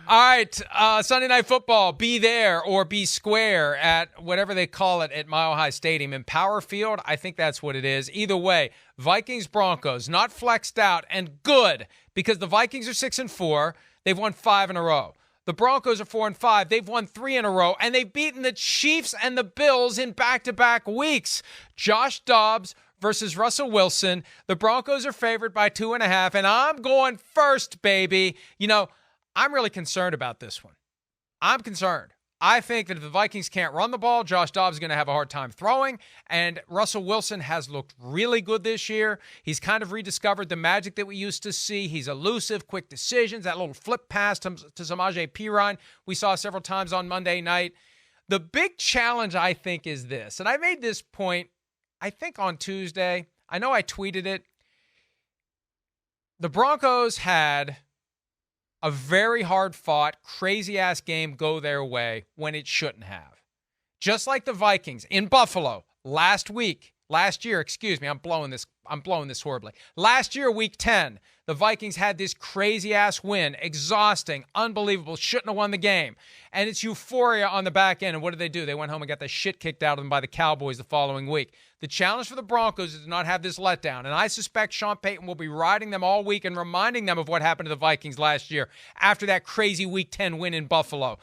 All right, Sunday Night Football, be there or be square at whatever they call it at Mile High Stadium. In Power Field, I think that's what it is. Either way, Vikings, Broncos, not flexed out, and good, because the Vikings are 6-4. They've won 5 in a row. The Broncos are 4-5. They've won 3 in a row, and they've beaten the Chiefs and the Bills in back-to-back weeks. Josh Dobbs versus Russell Wilson. The Broncos are favored by 2.5, and I'm going first, baby. You know, I'm really concerned about this one. I'm concerned. I think that if the Vikings can't run the ball, Josh Dobbs is going to have a hard time throwing, and Russell Wilson has looked really good this year. He's kind of rediscovered the magic that we used to see. He's elusive, quick decisions, that little flip pass to Samaje Perine we saw several times on Monday night. The big challenge, I think, is this, and I made this point, I think, on Tuesday. I know I tweeted it. The Broncos had a very hard-fought, crazy-ass game go their way when it shouldn't have. Just like the Vikings in Buffalo last year, I'm blowing this horribly. Last year, week 10, the Vikings had this crazy-ass win, exhausting, unbelievable, shouldn't have won the game. And it's euphoria on the back end. And what did? They went home and got the shit kicked out of them by the Cowboys the following week. The challenge for the Broncos is to not have this letdown. And I suspect Sean Payton will be riding them all week and reminding them of what happened to the Vikings last year after that crazy week 10 win in Buffalo.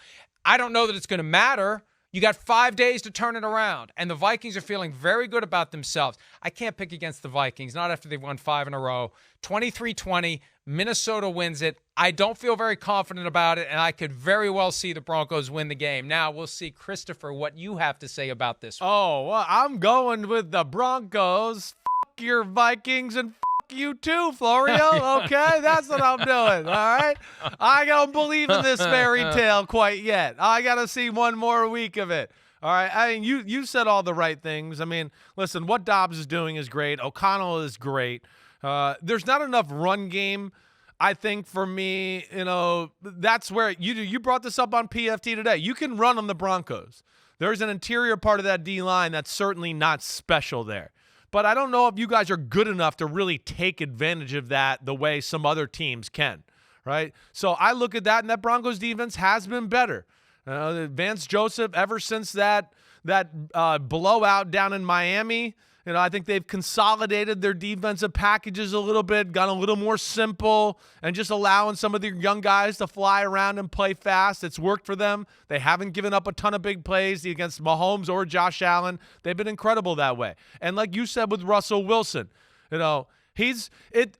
I don't know that it's going to matter. You got 5 days to turn it around, and the Vikings are feeling very good about themselves. I can't pick against the Vikings, not after they've won 5 in a row. 23-20, Minnesota wins it. I don't feel very confident about it, and I could very well see the Broncos win the game. Now, we'll see, Christopher, what you have to say about this one. Oh, well, I'm going with the Broncos. F*** your Vikings and you too, Florio. Okay, that's what I'm doing. All right, I don't believe in this fairy tale quite yet. I gotta see one more week of it. All right, I mean, you said all the right things. I mean, listen, what Dobbs is doing is great. O'Connell is great. There's not enough run game, I think, for me. You know, that's where you brought this up on PFT today. You can run on the Broncos. There's an interior part of that D line that's certainly not special there. But I don't know if you guys are good enough to really take advantage of that the way some other teams can, right? So I look at that, and that Broncos defense has been better. Vance Joseph, ever since that blowout down in Miami, you know, I think they've consolidated their defensive packages a little bit, gone a little more simple, and just allowing some of their young guys to fly around and play fast. It's worked for them. They haven't given up a ton of big plays against Mahomes or Josh Allen. They've been incredible that way. And like you said with Russell Wilson, you know,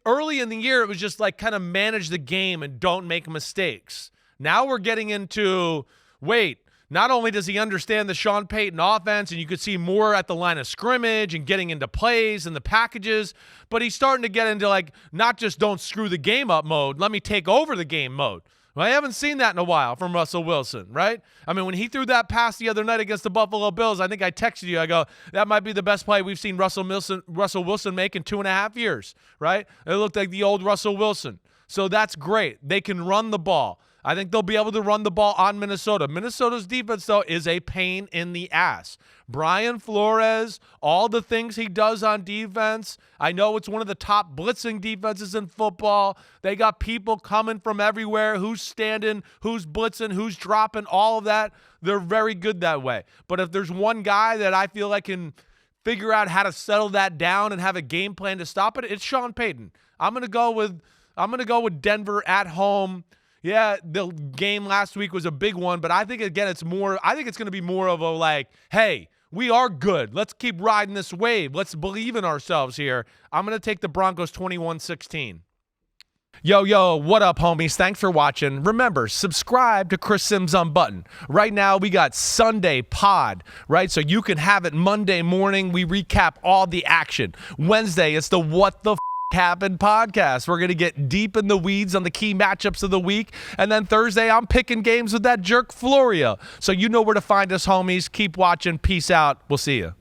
early in the year, it was just like kind of manage the game and don't make mistakes. Now we're getting into, not only does he understand the Sean Payton offense, and you could see more at the line of scrimmage and getting into plays and the packages, but he's starting to get into, like, not just don't screw the game up mode, let me take over the game mode. Well, I haven't seen that in a while from Russell Wilson, right? I mean, when he threw that pass the other night against the Buffalo Bills, I think I texted you. I go, that might be the best play we've seen Russell Wilson make in 2.5 years, right? It looked like the old Russell Wilson. So that's great. They can run the ball. I think they'll be able to run the ball on Minnesota. Minnesota's defense, though, is a pain in the ass. Brian Flores, all the things he does on defense. I know it's one of the top blitzing defenses in football. They got people coming from everywhere. Who's standing, who's blitzing, who's dropping, all of that. They're very good that way. But if there's one guy that I feel like can figure out how to settle that down and have a game plan to stop it, it's Sean Payton. I'm gonna go with Denver at home. Yeah, the game last week was a big one, but I think, again, I think it's going to be more of a, like, hey, we are good. Let's keep riding this wave. Let's believe in ourselves here. I'm going to take the Broncos 21-16. Yo, what up, homies? Thanks for watching. Remember, subscribe to Chris Simms Unbuttoned. Right now, we got Sunday pod, right? So you can have it Monday morning. We recap all the action. Wednesday, it's the What the Happened podcast. We're going to get deep in the weeds on the key matchups of the week. And then Thursday, I'm picking games with that jerk Florio. So you know where to find us, homies. Keep watching. Peace out. We'll see you.